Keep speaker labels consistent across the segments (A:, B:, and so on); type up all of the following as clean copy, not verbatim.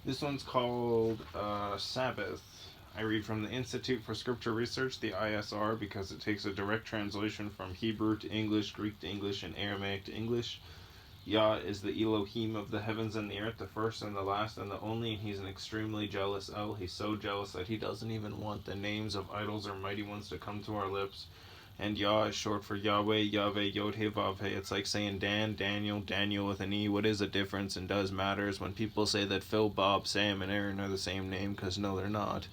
A: This one's called Sabbath. I read from the Institute for Scripture Research, the ISR, because it takes a direct translation from Hebrew to English, Greek to English, and Aramaic to English. Yah is the Elohim of the heavens and the earth, the first and the last and the only, and he's an extremely jealous El. He's so jealous that he doesn't even want the names of idols or mighty ones to come to our lips. And Yah is short for Yahweh, Yahweh, Yod-He, Vav-He. It's like saying Dan, Daniel, Daniel with an E. What is the difference and does matters when people say that Phil, Bob, Sam, and Aaron are the same name, because no, they're not.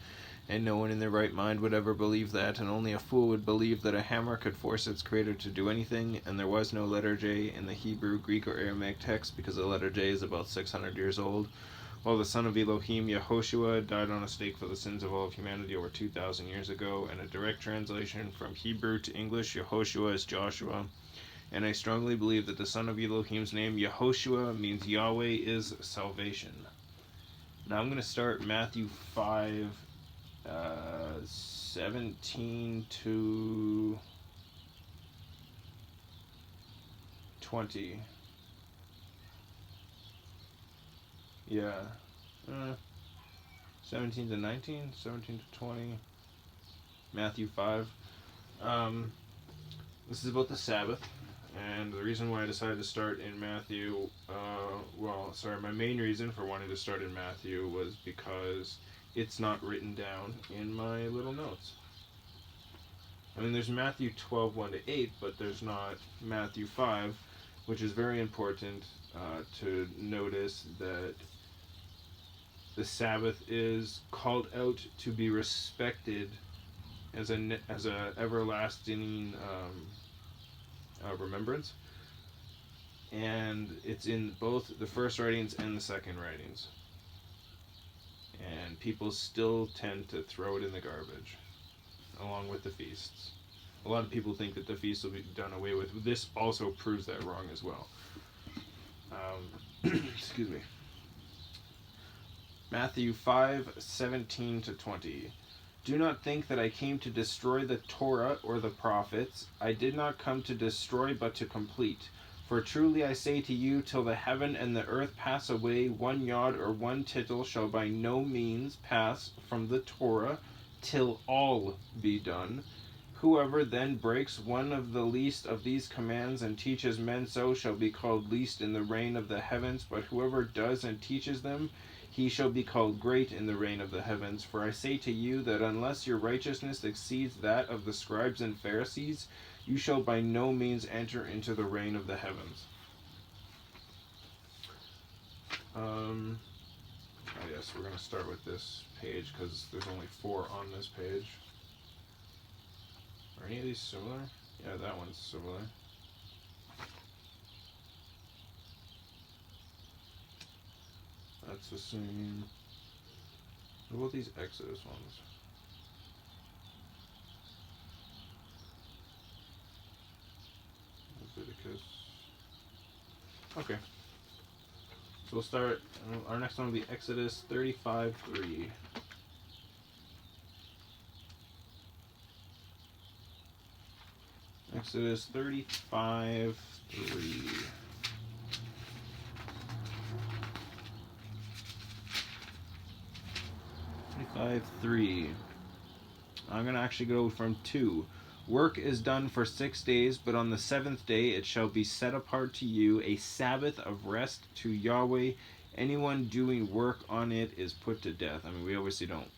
A: And no one in their right mind would ever believe that, and only a fool would believe that a hammer could force its creator to do anything, and there was no letter J in the Hebrew, Greek, or Aramaic text, because the letter J is about 600 years old. While the son of Elohim, Yahoshua, died on a stake for the sins of all of humanity over 2,000 years ago, and a direct translation from Hebrew to English, Yahoshua is Joshua. And I strongly believe that the son of Elohim's name, Yahoshua, means Yahweh is salvation. Now I'm going to start Matthew 5, 17 to 20. Yeah. 17 to 19, 17 to 20. Matthew 5. This is about the Sabbath. And the reason why I decided to start in Matthew, my main reason for wanting to start in Matthew was because it's not written down in my little notes. I mean, there's Matthew 12, 1 to 8, but there's not Matthew 5, which is very important to notice that the Sabbath is called out to be respected as a everlasting remembrance, and it's in both the first writings and the second writings, and people still tend to throw it in the garbage along with the feasts. A lot of people think that the feast will be done away with. This also proves that wrong as well. Excuse me. Matthew 5, 17 to 20. Do not think that I came to destroy the Torah or the prophets. I did not come to destroy, but to complete. For truly I say to you, till the heaven and the earth pass away, one yod or one tittle shall by no means pass from the Torah, till all be done. Whoever then breaks one of the least of these commands and teaches men so shall be called least in the reign of the heavens, but whoever does and teaches them, he shall be called great in the reign of the heavens. For I say to you that unless your righteousness exceeds that of the scribes and Pharisees, you shall by no means enter into the reign of the heavens. Yes, we're going to start with this page because there's only 4 on this page. Are any of these similar? Yeah, that one's similar. That's the same. What about these Exodus ones? Leviticus. Okay. So we'll start. Our next one will be Exodus 35:3. Exodus 35:3. 35:3. I'm going to actually go from 2. Work is done for 6 days, but on the 7th day it shall be set apart to you, a Sabbath of rest to Yahweh. Anyone doing work on it is put to death. I mean, we obviously don't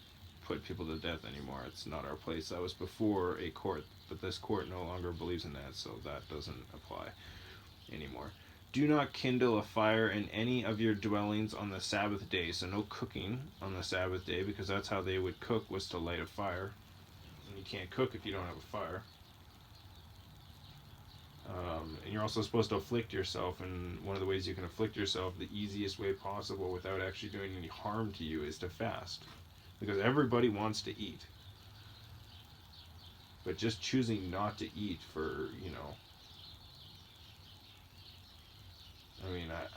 A: put people to death anymore. It's not our place. That was before a court, but this court no longer believes in that, so that doesn't apply anymore. Do not kindle a fire in any of your dwellings on the Sabbath day. So no cooking on the Sabbath day, because that's how they would cook, was to light a fire. And you can't cook if you don't have a fire. And you're also supposed to afflict yourself, and one of the ways you can afflict yourself, the easiest way possible without actually doing any harm to you, is to fast. Because everybody wants to eat. But just choosing not to eat for, I mean, I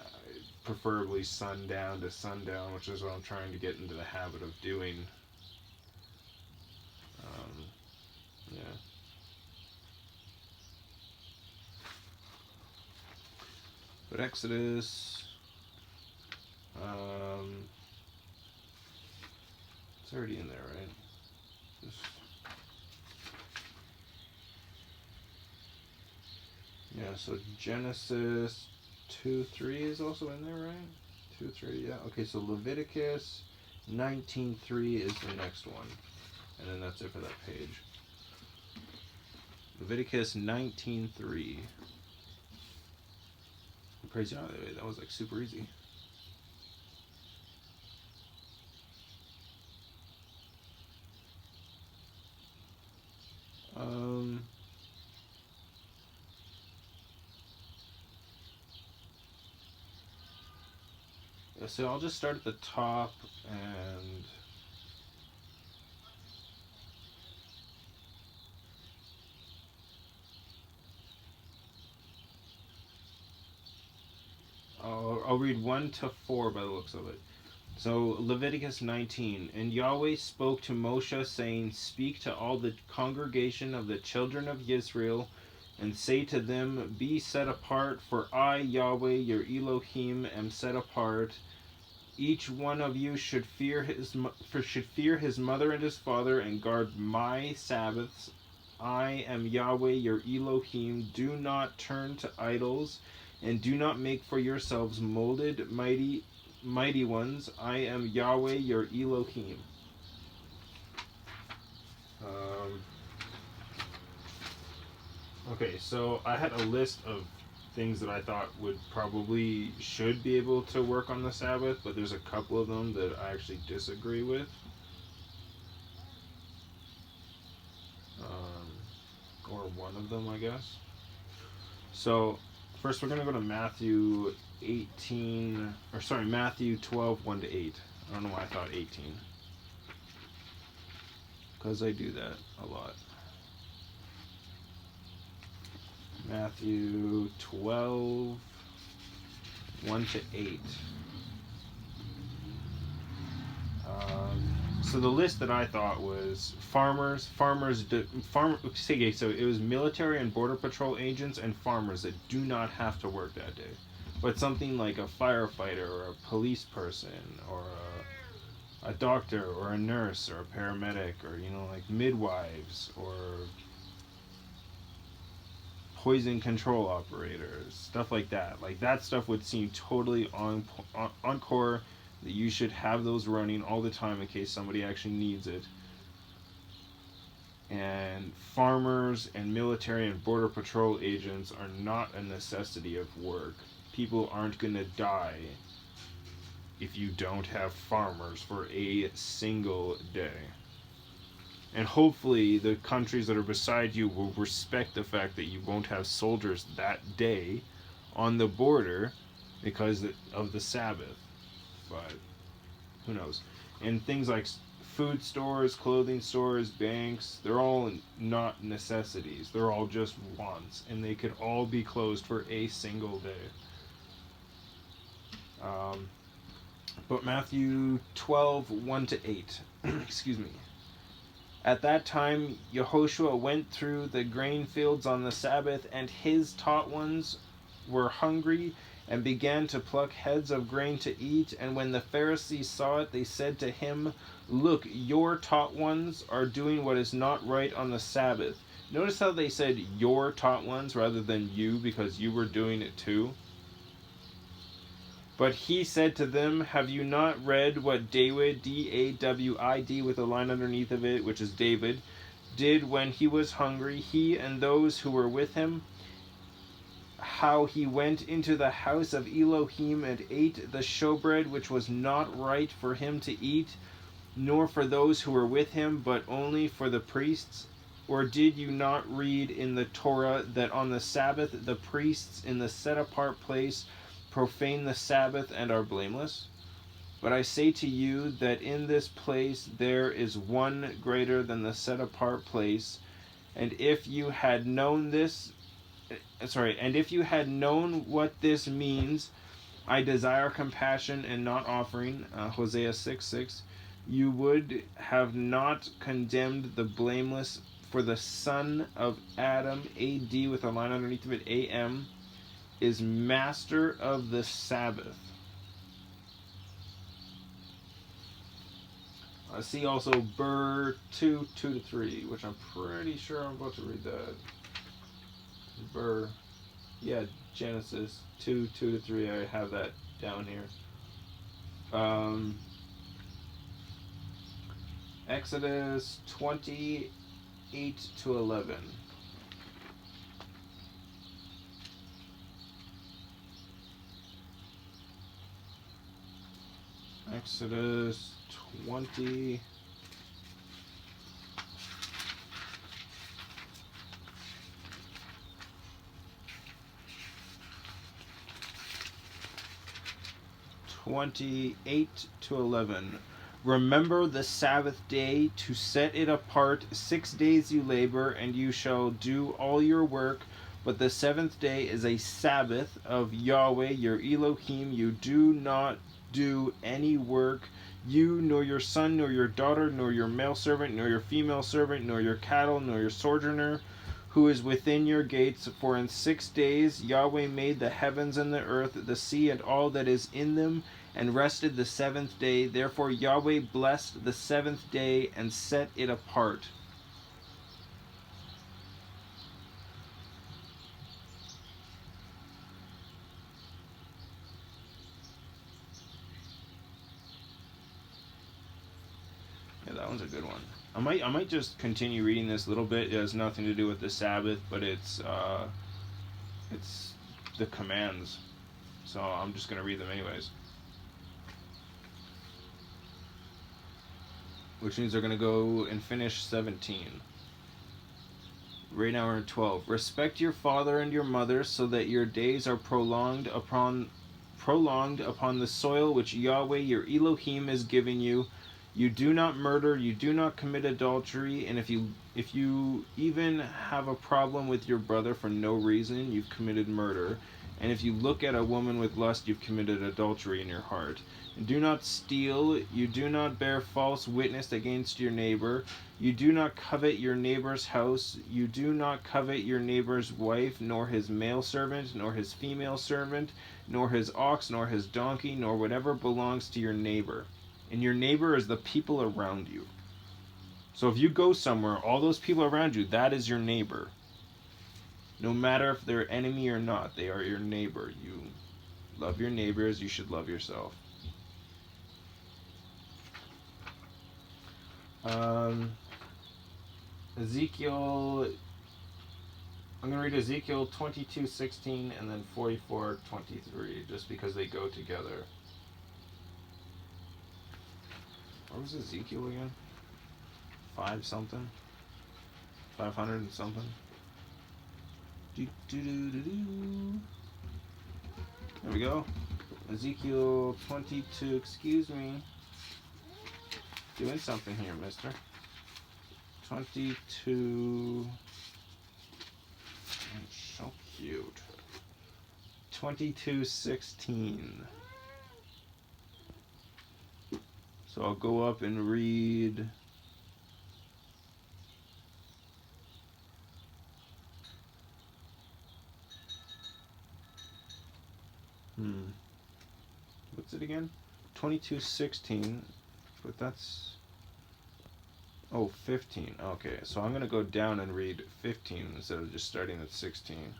A: preferably sundown to sundown, which is what I'm trying to get into the habit of doing. Yeah. But Exodus already in there, right? Yeah, so Genesis 2:3 is also in there, right? 2:3, yeah. Okay, so Leviticus 19:3 is the next one. And then that's it for that page. Leviticus 19:3. Praise God, that was like super easy. Yeah, so I'll just start at the top and I'll read 1 to 4 by the looks of it. So Leviticus 19, and Yahweh spoke to Moshe, saying, Speak to all the congregation of the children of Israel, and say to them, Be set apart, for I, Yahweh, your Elohim, am set apart. Each one of you should fear his mother and his father, and guard my Sabbaths. I am Yahweh, your Elohim. Do not turn to idols, and do not make for yourselves molded mighty ones. I am Yahweh, your Elohim. Okay, so I had a list of things that I thought should be able to work on the Sabbath, but there's a couple of them that I actually disagree with. Or one of them, I guess. So, first we're going to go to Matthew 12, 1 to 8. I don't know why I thought 18. Because I do that a lot. Matthew 12, 1 to 8. So the list that I thought was so it was military and border patrol agents and farmers that do not have to work that day. But something like a firefighter or a police person or a doctor or a nurse or a paramedic or, like midwives or poison control operators, stuff like that. Like that stuff would seem totally on core, that you should have those running all the time in case somebody actually needs it. And farmers and military and border patrol agents are not a necessity of work. People aren't going to die if you don't have farmers for a single day. And hopefully the countries that are beside you will respect the fact that you won't have soldiers that day on the border because of the Sabbath. But who knows? And things like food stores, clothing stores, banks, they're all not necessities. They're all just wants. And they could all be closed for a single day. But Matthew 12, 1 to 8. Excuse me. At that time, Yahoshua went through the grain fields on the Sabbath, and his taught ones were hungry and began to pluck heads of grain to eat. And when the Pharisees saw it, they said to him, Look, your taught ones are doing what is not right on the Sabbath. Notice how they said your taught ones rather than you, because you were doing it too. But he said to them, Have you not read what David, D-A-W-I-D with a line underneath of it, which is David, did when he was hungry, he and those who were with him? How he went into the house of Elohim and ate the showbread, which was not right for him to eat, nor for those who were with him, but only for the priests? Or did you not read in the Torah that on the Sabbath the priests in the set-apart place profane the Sabbath and are blameless? But I say to you that in this place there is one greater than the set-apart place. And if you had known what this means, I desire compassion and not offering, Hosea 6:6, you would have not condemned the blameless. For the son of Adam, A-D with a line underneath of it, A-M, is master of the Sabbath. I see also Burr 2, 2 to 3, which I'm pretty sure I'm about to read that. Burr, yeah, Genesis 2, 2 to 3. I have that down here. Exodus 28 to 11. Exodus 20. (28 to 11). Remember the Sabbath day to set it apart. 6 days you labor, and you shall do all your work. But the seventh day is a Sabbath of YahWeh your Elohim. You do not do any work, you, nor your son, nor your daughter, nor your male servant, nor your female servant, nor your cattle, nor your sojourner, who is within your gates. For in 6 days YahWeh made the heavens and the earth, the sea, and all that is in them, and rested the seventh day. Therefore YahWeh blessed the seventh day and set it apart. Yeah, that one's a good one. I might just continue reading this a little bit. It has nothing to do with the Sabbath, but it's the commands. So I'm just gonna read them anyways. Which means they're gonna go and finish 17. Right now we're in 12. Respect your father and your mother, so that your days are prolonged upon the soil which YahWeh your Elohim is giving you. You do not murder, you do not commit adultery, and if you even have a problem with your brother for no reason, you've committed murder. And if you look at a woman with lust, you've committed adultery in your heart. And do not steal, you do not bear false witness against your neighbor. You do not covet your neighbor's house. You do not covet your neighbor's wife, nor his male servant, nor his female servant, nor his ox, nor his donkey, nor whatever belongs to your neighbor. And your neighbor is the people around you. So if you go somewhere, all those people around you, that is your neighbor. No matter if they're enemy or not, they are your neighbor. You love your neighbors, you should love yourself. Ezekiel, I'm going to read Ezekiel 22:16 and then 44:23, just because they go together. What was Ezekiel again? 5 something? 500 and something? There we go. Ezekiel 22, excuse me. Doing something here, mister. 22. So cute. 22:16. So I'll go up and read. What's it again? 22:16. But that's. Oh, 15. Okay, so I'm going to go down and read 15 instead of just starting at 16.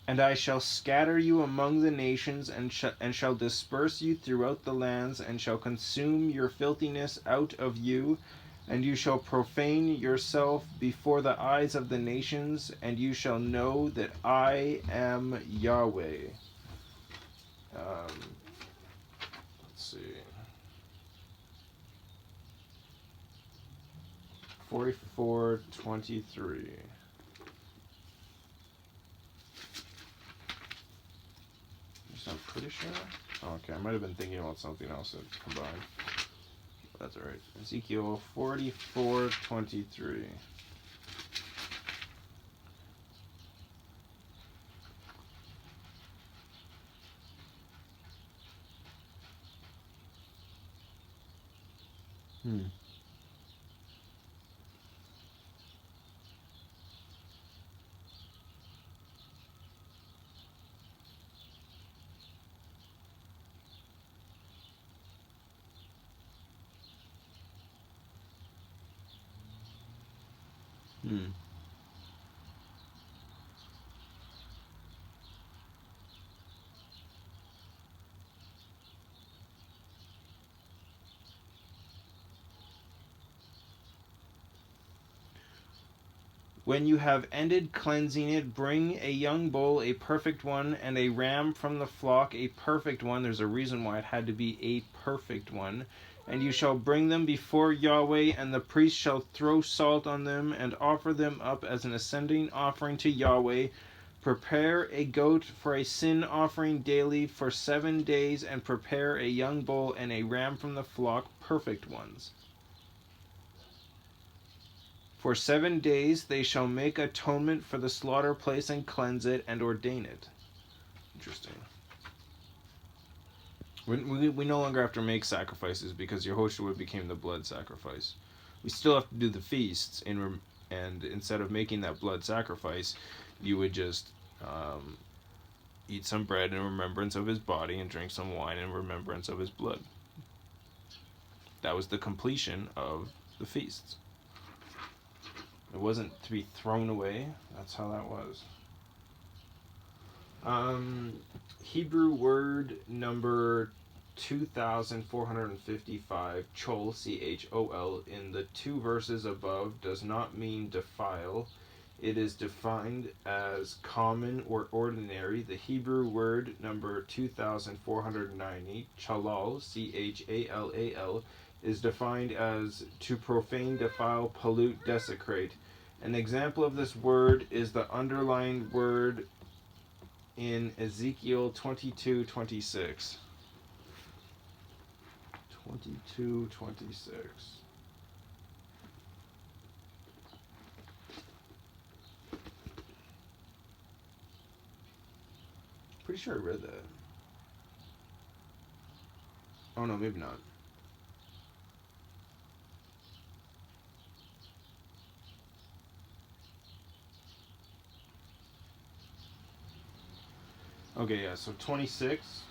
A: And I shall scatter you among the nations, and shall disperse you throughout the lands, and shall consume your filthiness out of you, and you shall profane yourself before the eyes of the nations, and you shall know that I am YahWeh. Let's see. 44:23. I'm pretty sure. Oh, okay, I might have been thinking about something else that's combined. That's alright. Ezekiel 44:23. Hmm. When you have ended cleansing it, bring a young bull, a perfect one, and a ram from the flock, a perfect one. There's a reason why it had to be a perfect one. And you shall bring them before Yahweh, and the priest shall throw salt on them and offer them up as an ascending offering to Yahweh. Prepare a goat for a sin offering daily for 7 days, and prepare a young bull and a ram from the flock, perfect ones. For 7 days they shall make atonement for the slaughter place and cleanse it and ordain it. Interesting. We no longer have to make sacrifices because Yahoshua became the blood sacrifice. We still have to do the feasts, and instead of making that blood sacrifice, you would just eat some bread in remembrance of his body and drink some wine in remembrance of his blood. That was the completion of the feasts. It wasn't to be thrown away. That's how that was. Hebrew word number 2455, chol, chol, in the 2 verses above does not mean defile. It is defined as common or ordinary. The Hebrew word number 2490, chalal, chalal, is defined as to profane, defile, pollute, desecrate. An example of this word is the underlined word in Ezekiel 22:26. 22:26. Pretty sure I read that. Oh no, maybe not. Okay, yeah, so 26.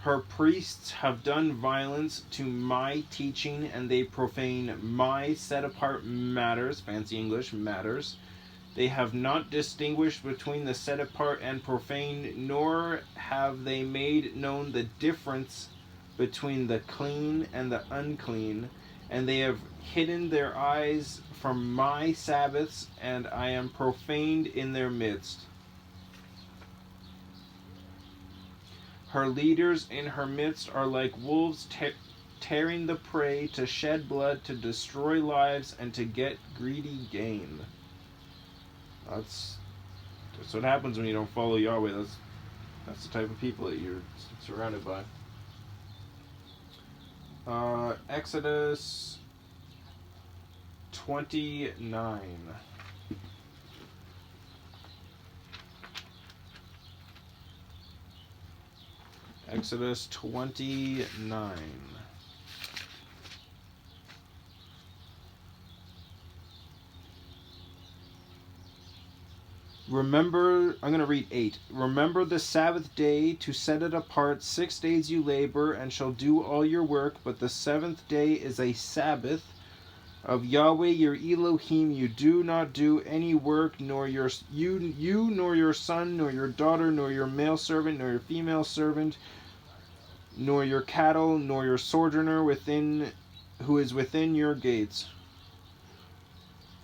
A: Her priests have done violence to my teaching, and they profane my set apart matters, fancy English, matters. They have not distinguished between the set apart and profane, nor have they made known the difference between the clean and the unclean, and they have hidden their eyes from my Sabbaths, and I am profaned in their midst. Her leaders in her midst are like wolves tearing the prey, to shed blood, to destroy lives, and to get greedy gain. That's what happens when you don't follow Yahweh. That's the type of people that you're surrounded by. Exodus 29. Exodus 29. Remember, I'm going to read 8. Remember the Sabbath day to set it apart. 6 days you labor and shall do all your work, but the 7th day is a Sabbath of Yahweh your Elohim. You do not do any work, nor you nor your son, nor your daughter, nor your male servant, nor your female servant, nor your cattle, nor your sojourner who is within your gates.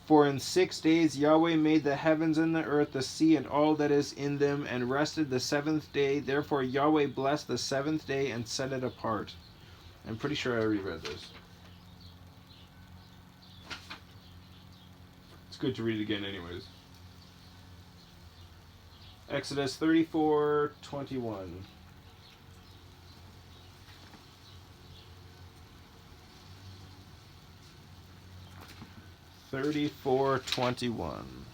A: For in 6 days Yahweh made the heavens and the earth, the sea, and all that is in them, and rested the 7th day. Therefore Yahweh blessed the 7th day and set it apart. I'm pretty sure I already read this. It's good to read it again anyways. Exodus 34:21. 34:21.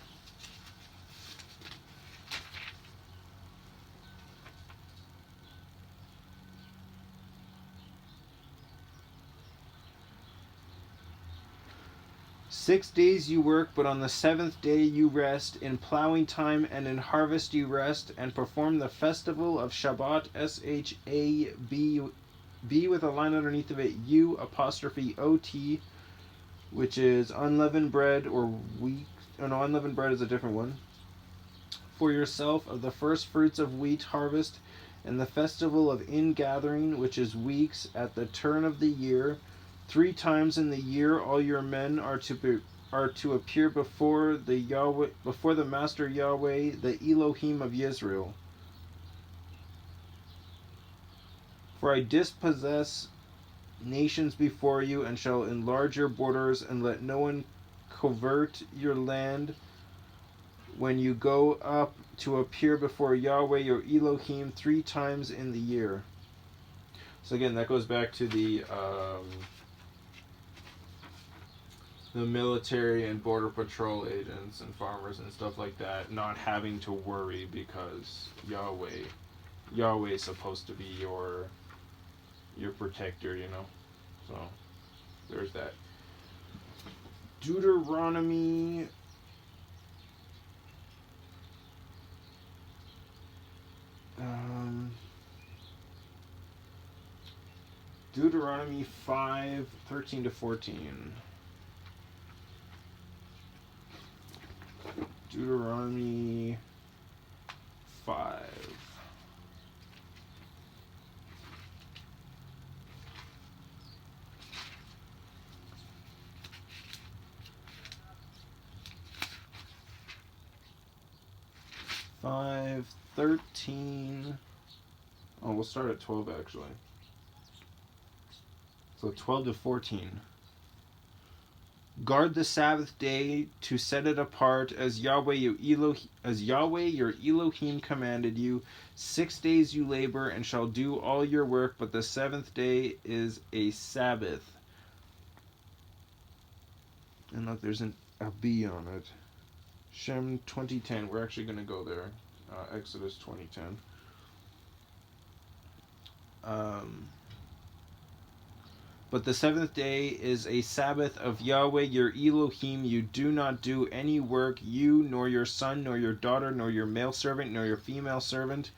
A: "6 days you work, but on the 7th day you rest. In plowing time and in harvest you rest, and perform the festival of Shabbat, Shabbat, with a line underneath of it, U apostrophe OT. which is unleavened bread or wheat. Oh no, unleavened bread is a different one. For yourself of the first fruits of wheat harvest, and the festival of ingathering, which is weeks, at the turn of the year. 3 times in the year all your men are to appear before the Yahweh, before the Master Yahweh, the Elohim of Israel. For I dispossess nations before you, and shall enlarge your borders, and let no one covert your land when you go up to appear before Yahweh your Elohim 3 times in the year. So again, that goes back to the military and border patrol agents and farmers and stuff like that not having to worry because Yahweh is supposed to be your protector, you know. So there's that. Deuteronomy Deuteronomy 5:13-14. Deuteronomy 5. Five 13. Oh, we'll start at 12 actually. So 12-14. Guard the Sabbath day to set it apart as Yahweh your Elohim commanded you. 6 days you labor and shall do all your work, but the seventh day is a Sabbath. And look, there's a B on it. Shem 20:10. We're actually going to go there. Exodus 20:10. But the seventh day is a Sabbath of Yahweh your Elohim. You do not do any work, you, nor your son, nor your daughter, nor your male servant, nor your female servant,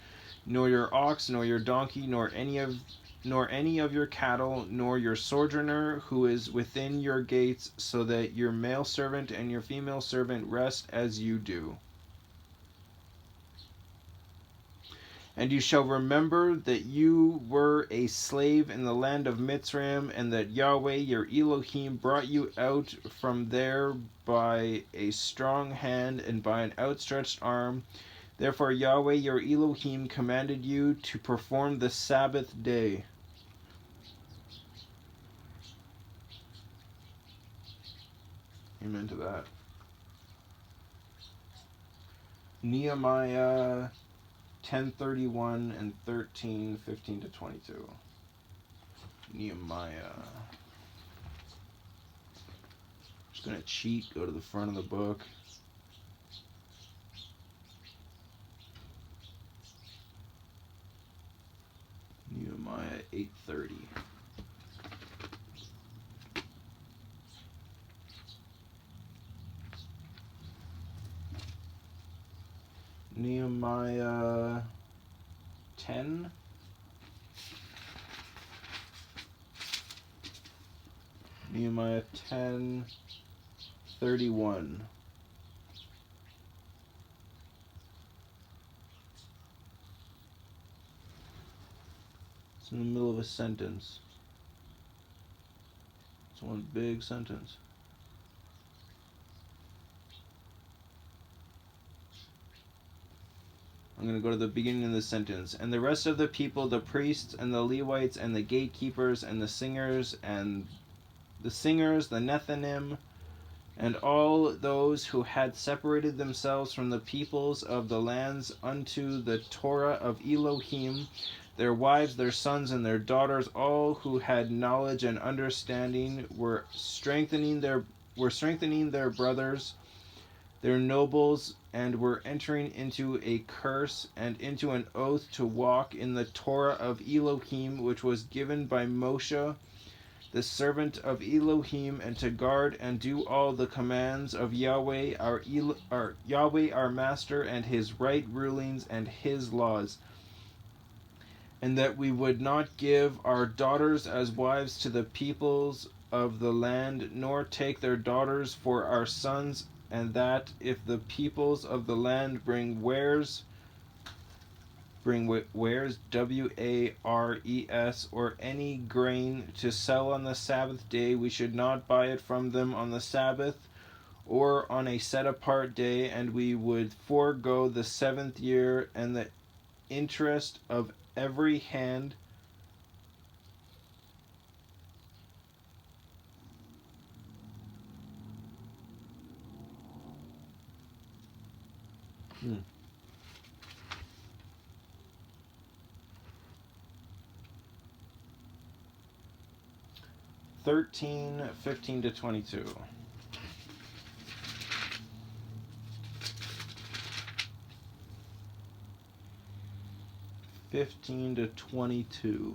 A: nor your ox, nor your donkey, nor any of your cattle, nor your sojourner who is within your gates, so that your male servant and your female servant rest as you do. And you shall remember that you were a slave in the land of Mitzrayim, and that Yahweh your Elohim brought you out from there by a strong hand and by an outstretched arm. Therefore Yahweh your Elohim commanded you to perform the Sabbath day. Amen to that. Nehemiah 10:31 and 13:15-22. Nehemiah. Just gonna cheat, go to the front of the book. Nehemiah 8:30. Nehemiah 10. Nehemiah 10:31. It's in the middle of a sentence. It's one big sentence. I'm going to go to the beginning of the sentence. And the rest of the people, the priests and the Levites and the gatekeepers and the singers, the Nethinim, and all those who had separated themselves from the peoples of the lands unto the Torah of Elohim, their wives, their sons, and their daughters, all who had knowledge and understanding, were strengthening their brothers, their nobles, and were entering into a curse and into an oath to walk in the Torah of Elohim, which was given by Moshe, the servant of Elohim, and to guard and do all the commands of Yahweh our Master, and his right rulings and his laws, and that we would not give our daughters as wives to the peoples of the land, nor take their daughters for our sons, and that if the peoples of the land bring wares, wares, or any grain to sell on the Sabbath day, we should not buy it from them on the Sabbath or on a set apart day, and we would forego the 7th year and the interest of every hand. Hmm. 13:15-22. 15-22.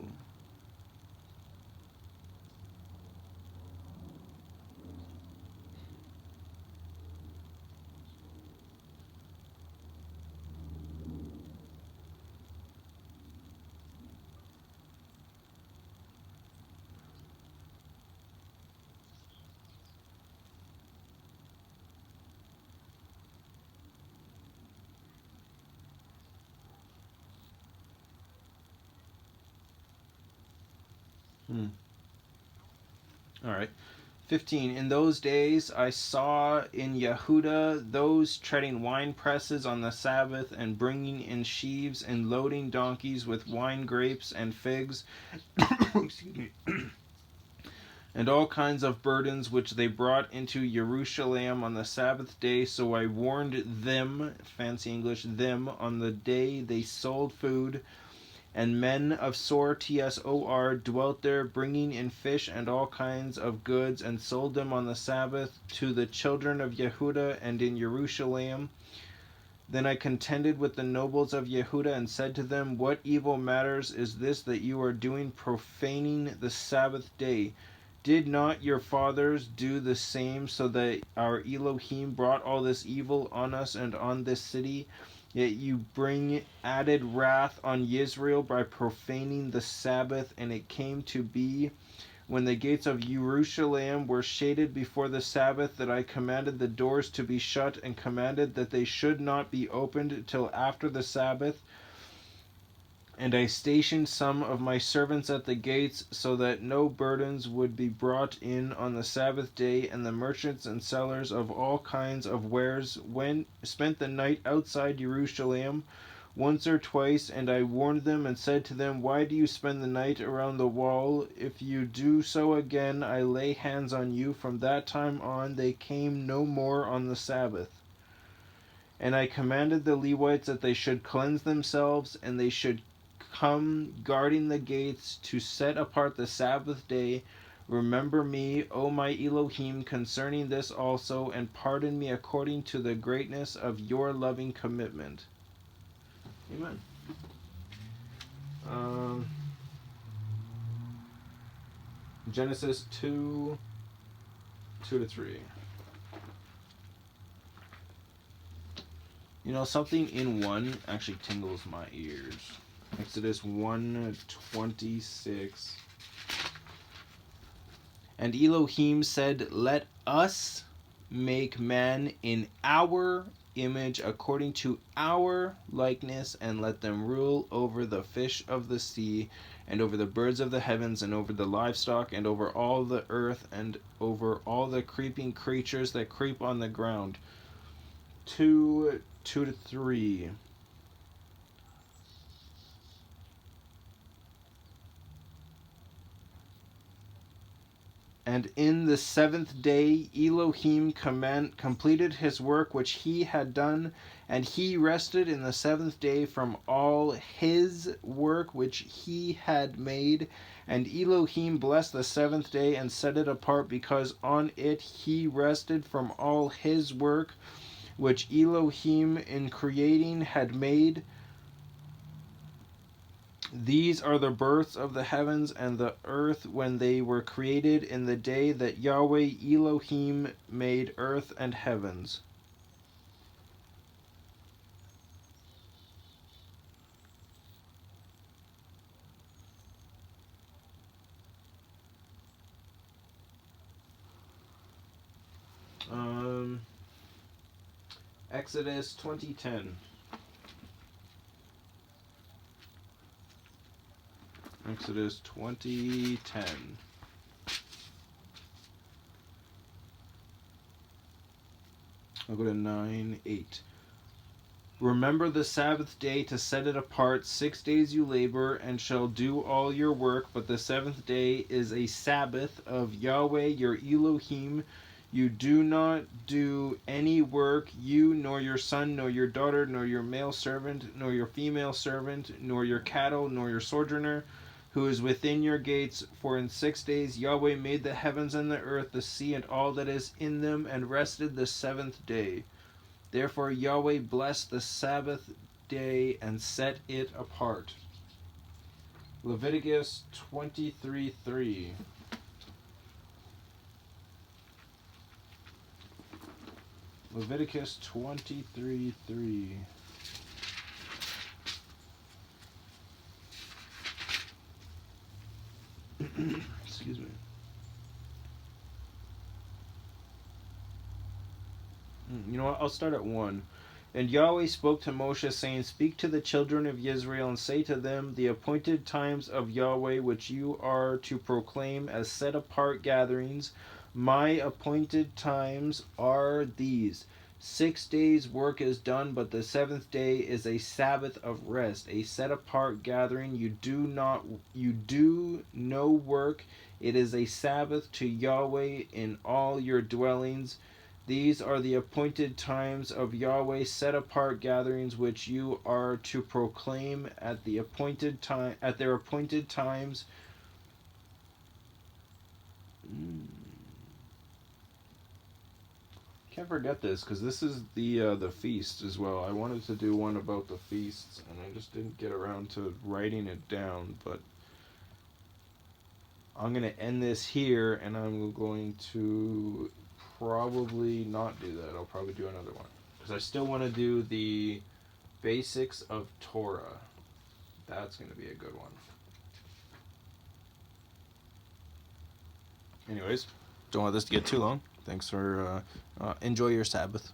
A: All right. 15. In those days I saw in Yehuda those treading wine presses on the Sabbath, and bringing in sheaves, and loading donkeys with wine grapes and figs, excuse me, and all kinds of burdens which they brought into Jerusalem on the Sabbath day. So I warned them, fancy English, them, on the day they sold food. And men of Sor Tsor dwelt there, bringing in fish and all kinds of goods, and sold them on the Sabbath to the children of Yehuda and in Jerusalem. Then I contended with the nobles of Yehuda and said to them, what evil matters is this that you are doing, profaning the Sabbath day? Did not your fathers do the same, so that our Elohim brought all this evil on us and on this city? Yet you bring added wrath on Israel by profaning the Sabbath. And it came to be, when the gates of Jerusalem were shaded before the Sabbath, that I commanded the doors to be shut, and commanded that they should not be opened till after the Sabbath. And I stationed some of my servants at the gates, so that no burdens would be brought in on the Sabbath day. And the merchants and sellers of all kinds of wares spent the night outside Jerusalem once or twice. And I warned them and said to them, why do you spend the night around the wall? If you do so again, I lay hands on you. From that time on, they came no more on the Sabbath. And I commanded the Levites that they should cleanse themselves, and they should come guarding the gates to set apart the Sabbath day. Remember me, O my Elohim, concerning this also, and pardon me according to the greatness of your loving commitment. Amen. Genesis 2, 2-3. You know, something in 1 actually tingles my ears. Exodus 1:26. And Elohim said, let us make man in our image, according to our likeness, and let them rule over the fish of the sea, and over the birds of the heavens, and over the livestock, and over all the earth, and over all the creeping creatures that creep on the ground. 2:2-3. And in the 7th day Elohim completed his work which he had done, and he rested in the 7th day from all his work which he had made. And Elohim blessed the 7th day and set it apart, because on it he rested from all his work which Elohim in creating had made. These are the births of the heavens and the earth when they were created, in the day that YahWeh Elohim made earth and heavens. Exodus 20:10. Exodus 20:10. I'll go to 9:8. Remember the Sabbath day to set it apart. 6 days you labor and shall do all your work, but the seventh day is a Sabbath of YahWeh your Elohim. You do not do any work, you, nor your son, nor your daughter, nor your male servant, nor your female servant, nor your cattle, nor your sojourner, who is within your gates. For in 6 days YahWeh made the heavens and the earth, the sea, and all that is in them, and rested the seventh day. Therefore YahWeh blessed the Sabbath day and set it apart. Leviticus 23:3. Leviticus 23:3. Excuse me. You know what? I'll start at 1. And YahWeh spoke to Moshe, saying, Speak to the children of Israel, and say to them, The appointed times of YahWeh, which you are to proclaim as set-apart gatherings, my appointed times are these. 6 days work is done, but the seventh day is a Sabbath of rest, a set-apart gathering. You do no work. It is a Sabbath to YahWeh in all your dwellings. These are the appointed times of YahWeh, set apart gatherings, which you are to proclaim at their appointed times. Can't forget this, because this is the feast as well. I wanted to do one about the feasts, and I just didn't get around to writing it down. But I'm going to end this here, and I'm going to probably not do that. I'll probably do another one, because I still want to do the basics of Torah. That's going to be a good one. Anyways, don't want this to get too long. Thanks for enjoy your Sabbath.